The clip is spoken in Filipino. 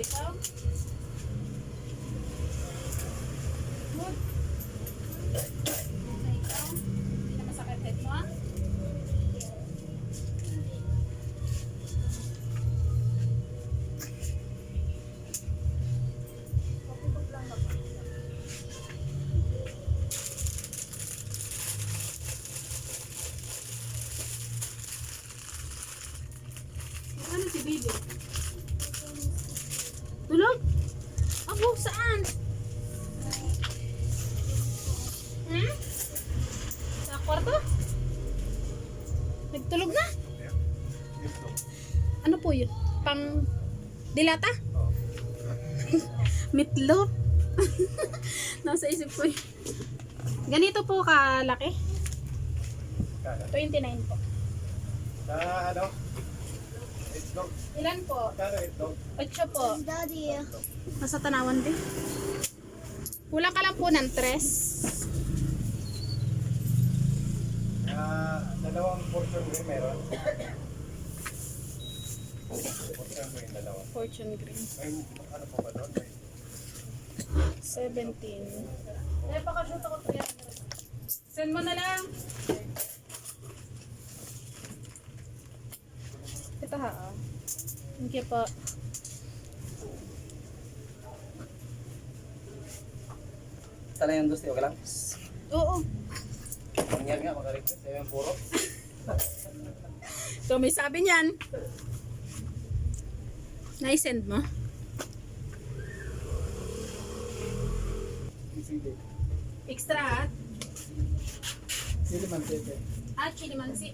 ikaw? Good. Okay, ikaw? Hindi na masakit head mo, ah? Ano si Bibi? Tulog? Abo, saan? Hmm? Sa kwarto? Nagtulog na? Ano po yun? Pang dilata? Meatloaf? Nasa isip ko yun. Ganito po kalaki? 29 po. Sa ano? Itlog. Ilan po? Kano itlog? 8 po. Daddy. Nasa tanawan din. Kulang ka lang po ng 3. Dalawang portion green meron. Portion green, dalawa. Fortune green. May ano po ba doon? May 17. Eh, pakashoot ako to yan. Send mo na lang. Ito ha. Thank you po. Sana yung gusto, okay lang? Oo. Mangyari nga, mag-request. Ayaw yung puro. So, may sabi niyan. Na-send mo? Sige. Extra ha? Sili man, sili. Chili mansi.